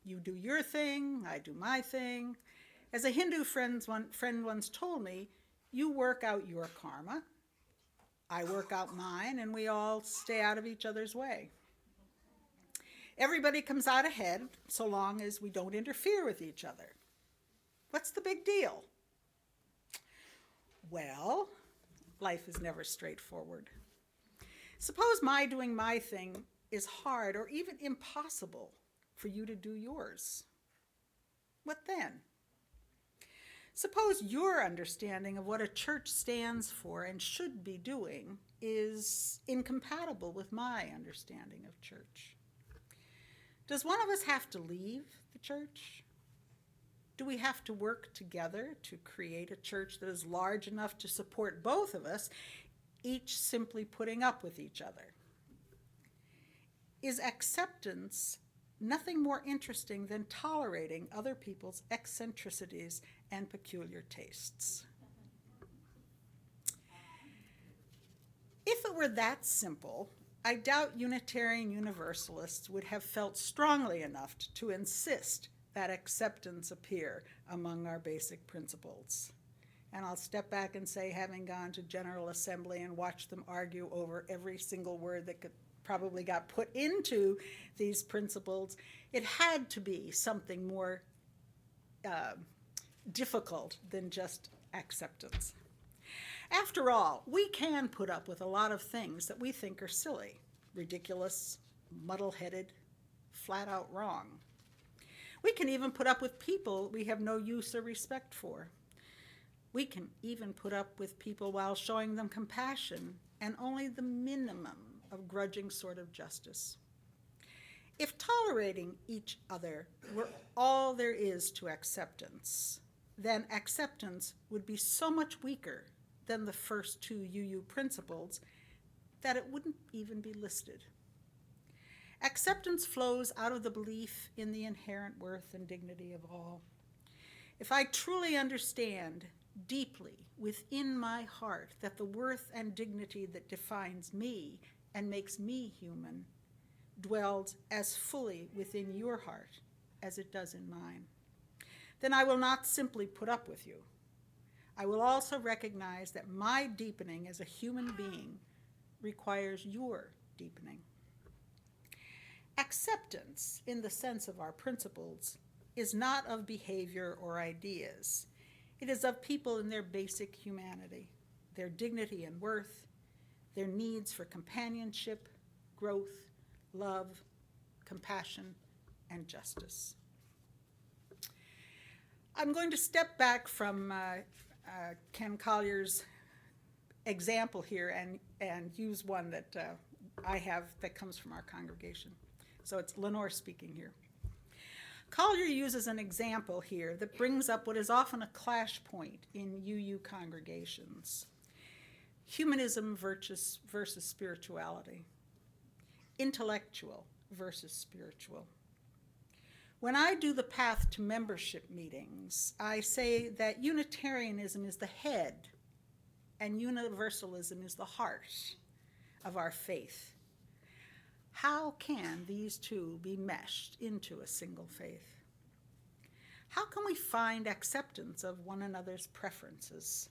You do your thing, I do my thing. As a Hindu friend once told me, you work out your karma, I work out mine, and we all stay out of each other's way. Everybody comes out ahead so long as we don't interfere with each other. What's the big deal? Well, life is never straightforward. Suppose my doing my thing is hard or even impossible for you to do yours. What then? Suppose your understanding of what a church stands for and should be doing is incompatible with my understanding of church. Does one of us have to leave the church? Do we have to work together to create a church that is large enough to support both of us, each simply putting up with each other? Is acceptance nothing more interesting than tolerating other people's eccentricities and peculiar tastes? If it were that simple, I doubt Unitarian Universalists would have felt strongly enough to insist that acceptance appear among our basic principles. And I'll step back and say, having gone to General Assembly and watched them argue over every single word that probably got put into these principles, it had to be something more difficult than just acceptance. After all, we can put up with a lot of things that we think are silly, ridiculous, muddle-headed, flat-out wrong. We can even put up with people we have no use or respect for. We can even put up with people while showing them compassion and only the minimum of grudging sort of justice. If tolerating each other were all there is to acceptance, then acceptance would be so much weaker than the first two UU principles that it wouldn't even be listed. Acceptance flows out of the belief in the inherent worth and dignity of all. If I truly understand deeply within my heart that the worth and dignity that defines me and makes me human dwells as fully within your heart as it does in mine, then I will not simply put up with you. I will also recognize that my deepening as a human being requires your deepening. Acceptance, in the sense of our principles, is not of behavior or ideas. It is of people in their basic humanity, their dignity and worth, their needs for companionship, growth, love, compassion, and justice. I'm going to step back from Ken Collier's example here and use one that I have that comes from our congregation. So it's Lenore speaking here. Collier uses an example here that brings up what is often a clash point in UU congregations: humanism versus spirituality, intellectual versus spiritual. When I do the path to membership meetings, I say that Unitarianism is the head and Universalism is the heart of our faith. How can these two be meshed into a single faith? How can we find acceptance of one another's preferences?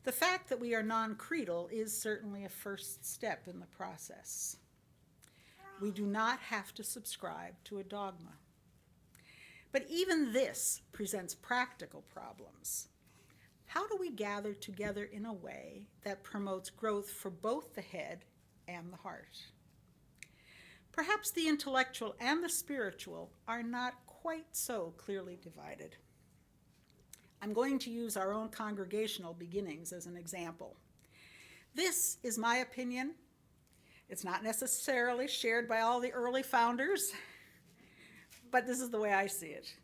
The fact that we are non-creedal is certainly a first step in the process. We do not have to subscribe to a dogma. But even this presents practical problems. How do we gather together in a way that promotes growth for both the head and the heart? Perhaps the intellectual and the spiritual are not quite so clearly divided. I'm going to use our own congregational beginnings as an example. This is my opinion. It's not necessarily shared by all the early founders, but this is the way I see it.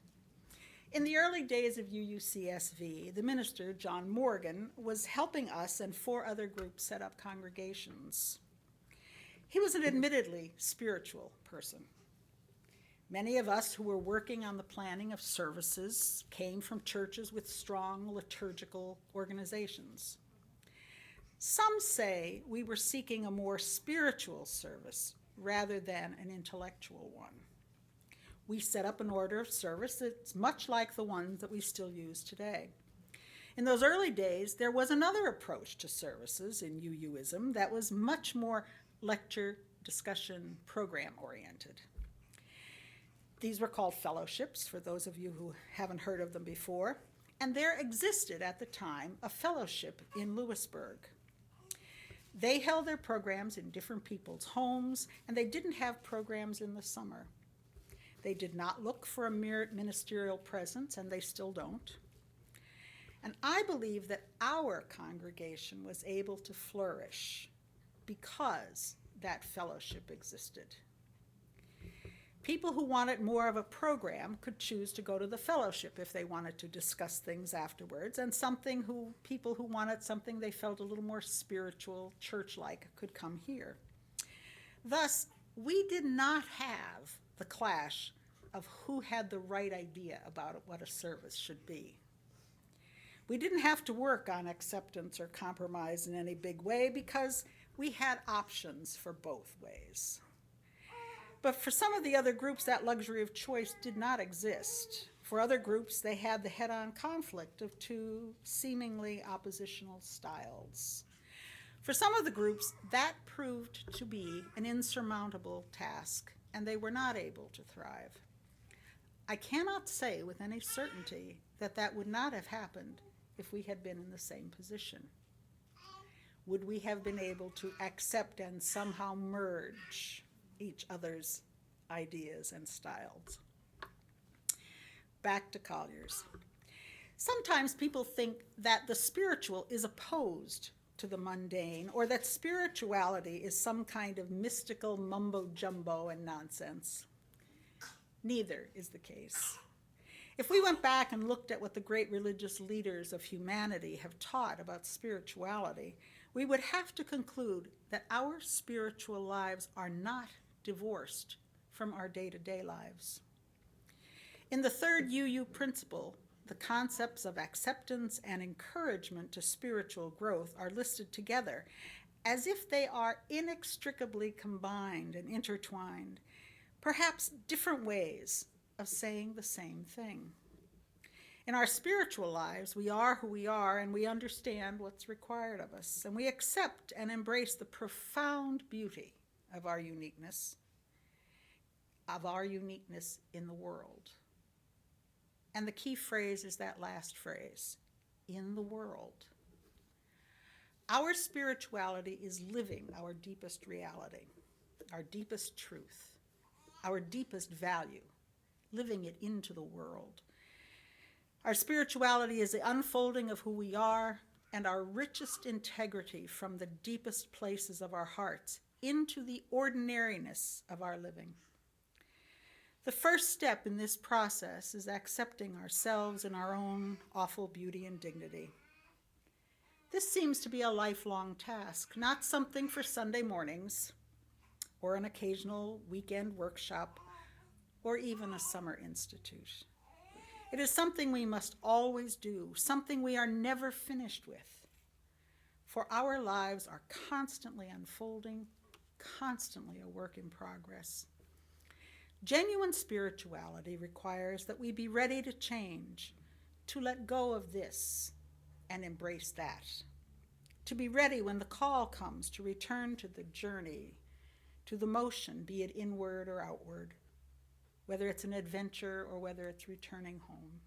In the early days of UUCSV, the minister, John Morgan, was helping us and 4 other groups set up congregations. He was an admittedly spiritual person. Many of us who were working on the planning of services came from churches with strong liturgical organizations. Some say we were seeking a more spiritual service rather than an intellectual one. We set up an order of service that's much like the ones that we still use today. In those early days, there was another approach to services in UUism that was much more lecture, discussion, program oriented. These were called fellowships, for those of you who haven't heard of them before, and there existed at the time a fellowship in Lewisburg. They held their programs in different people's homes, and they didn't have programs in the summer. They did not look for a ministerial presence, and they still don't. And I believe that our congregation was able to flourish because that fellowship existed. People who wanted more of a program could choose to go to the fellowship if they wanted to discuss things afterwards, and people who wanted something they felt a little more spiritual, church-like, could come here. Thus, we did not have the clash of who had the right idea about what a service should be. We didn't have to work on acceptance or compromise in any big way because we had options for both ways. But for some of the other groups, that luxury of choice did not exist. For other groups, they had the head-on conflict of two seemingly oppositional styles. For some of the groups, that proved to be an insurmountable task, and they were not able to thrive. I cannot say with any certainty that that would not have happened if we had been in the same position. Would we have been able to accept and somehow merge each other's ideas and styles? Back to Collier's. Sometimes people think that the spiritual is opposed to the mundane, or that spirituality is some kind of mystical mumbo-jumbo and nonsense. Neither is the case. If we went back and looked at what the great religious leaders of humanity have taught about spirituality, we would have to conclude that our spiritual lives are not divorced from our day-to-day lives. In the third UU principle, the concepts of acceptance and encouragement to spiritual growth are listed together as if they are inextricably combined and intertwined, perhaps different ways of saying the same thing. In our spiritual lives, we are who we are, and we understand what's required of us, and we accept and embrace the profound beauty of our uniqueness in the world. And the key phrase is that last phrase, in the world. Our spirituality is living our deepest reality, our deepest truth, our deepest value, living it into the world. Our spirituality is the unfolding of who we are and our richest integrity from the deepest places of our hearts into the ordinariness of our living. The first step in this process is accepting ourselves in our own awful beauty and dignity. This seems to be a lifelong task, not something for Sunday mornings or an occasional weekend workshop or even a summer institute. It is something we must always do, something we are never finished with. For our lives are constantly unfolding, constantly a work in progress. Genuine spirituality requires that we be ready to change, to let go of this and embrace that, to be ready when the call comes to return to the journey, to the motion, be it inward or outward, whether it's an adventure or whether it's returning home.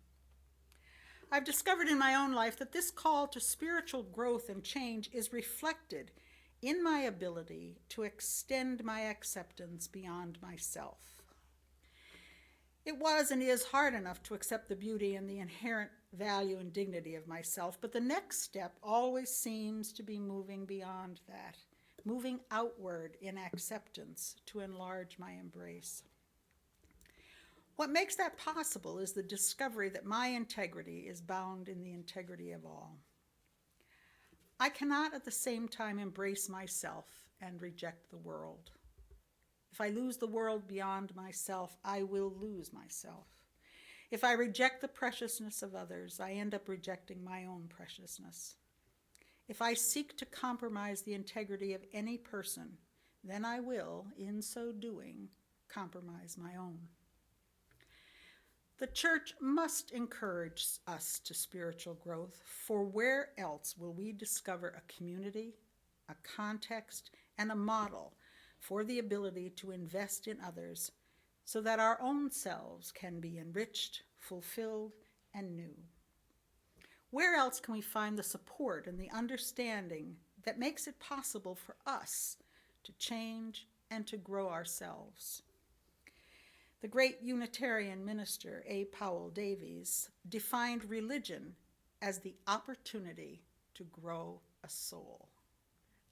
I've discovered in my own life that this call to spiritual growth and change is reflected in my ability to extend my acceptance beyond myself. It was and is hard enough to accept the beauty and the inherent value and dignity of myself, but the next step always seems to be moving beyond that, moving outward in acceptance to enlarge my embrace. What makes that possible is the discovery that my integrity is bound in the integrity of all. I cannot at the same time embrace myself and reject the world. If I lose the world beyond myself, I will lose myself. If I reject the preciousness of others, I end up rejecting my own preciousness. If I seek to compromise the integrity of any person, then I will, in so doing, compromise my own. The church must encourage us to spiritual growth, for where else will we discover a community, a context, and a model for the ability to invest in others so that our own selves can be enriched, fulfilled, and new? Where else can we find the support and the understanding that makes it possible for us to change and to grow ourselves? The great Unitarian minister A. Powell Davies defined religion as the opportunity to grow a soul.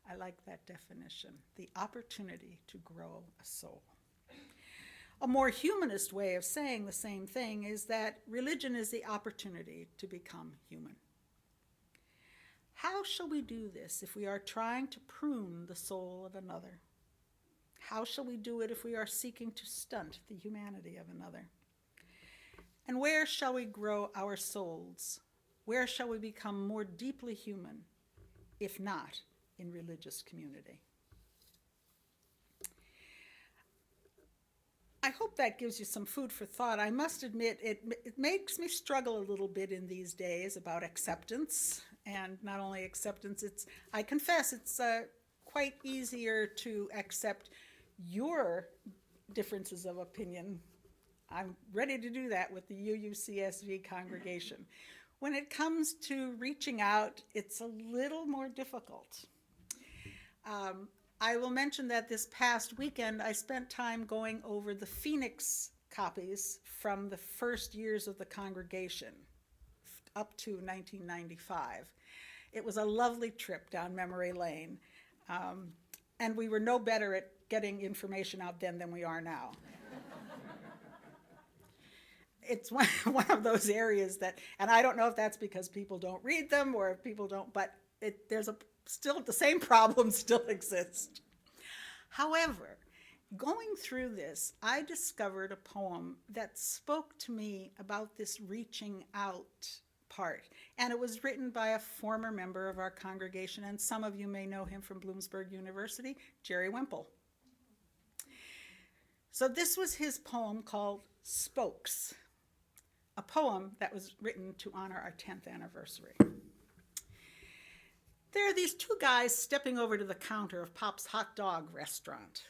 I like that definition, the opportunity to grow a soul. A more humanist way of saying the same thing is that religion is the opportunity to become human. How shall we do this if we are trying to prune the soul of another? How shall we do it if we are seeking to stunt the humanity of another? And where shall we grow our souls? Where shall we become more deeply human, if not in religious community? I hope that gives you some food for thought. I must admit, it makes me struggle a little bit in these days about acceptance, and not only acceptance, I confess it's quite easier to accept your differences of opinion. I'm ready to do that with the UUCSV congregation. When it comes to reaching out, it's a little more difficult. I will mention that this past weekend, I spent time going over the Phoenix copies from the first years of the congregation up to 1995. It was a lovely trip down memory lane, and we were no better at getting information out then than we are now. It's one of those areas that, and I don't know if that's because people don't read them or if people don't, but still the same problems still exist. However, going through this, I discovered a poem that spoke to me about this reaching out part. And it was written by a former member of our congregation, and some of you may know him from Bloomsburg University, Jerry Wemple. So this was his poem called Spokes, a poem that was written to honor our 10th anniversary. There are these two guys stepping over to the counter of Pop's hot dog restaurant.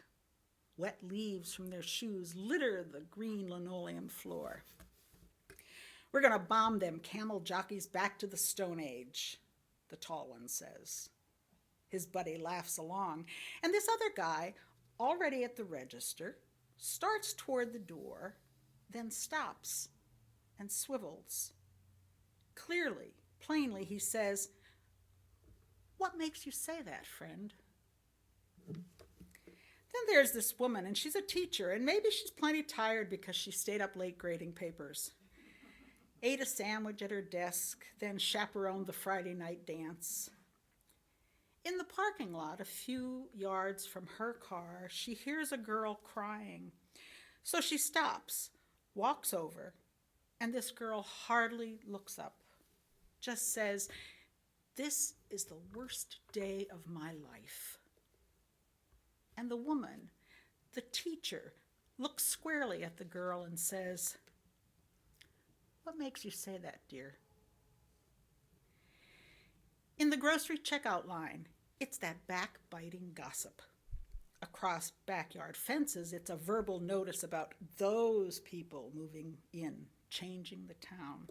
Wet leaves from their shoes litter the green linoleum floor. We're going to bomb them camel jockeys back to the Stone Age, the tall one says. His buddy laughs along, and this other guy, already at the register, starts toward the door, then stops and swivels. Clearly, plainly, he says, "What makes you say that, friend?" Then there's this woman, and she's a teacher, and maybe she's plenty tired because she stayed up late grading papers. Ate a sandwich at her desk, then chaperoned the Friday night dance. In the parking lot, a few yards from her car, she hears a girl crying. So she stops, walks over, and this girl hardly looks up, just says, "This is the worst day of my life." And the woman, the teacher, looks squarely at the girl and says, "What makes you say that, dear?" In the grocery checkout line, it's that backbiting gossip. Across backyard fences, it's a verbal notice about those people moving in, changing the town.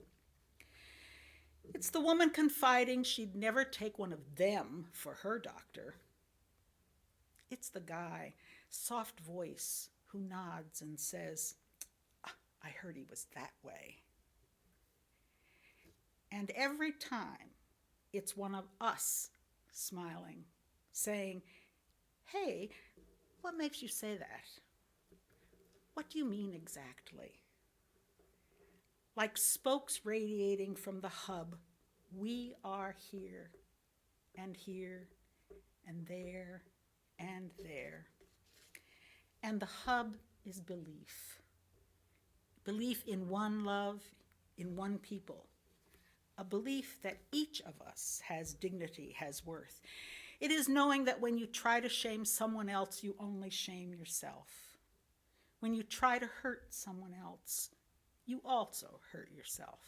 It's the woman confiding she'd never take one of them for her doctor. It's the guy, soft voice, who nods and says, "I heard he was that way." And every time, it's one of us smiling, saying, "Hey, what makes you say that? What do you mean exactly?" Like spokes radiating from the hub, we are here and there and there. And the hub is belief. Belief in one love, in one people. A belief that each of us has dignity, has worth. It is knowing that when you try to shame someone else, you only shame yourself. When you try to hurt someone else, you also hurt yourself.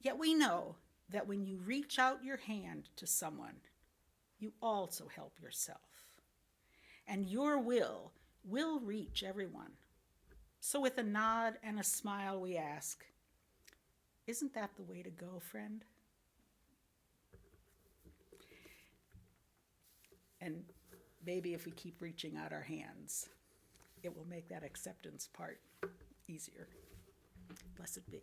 Yet we know that when you reach out your hand to someone, you also help yourself. And your will reach everyone. So with a nod and a smile we ask, isn't that the way to go, friend? And maybe if we keep reaching out our hands, it will make that acceptance part easier. Blessed be.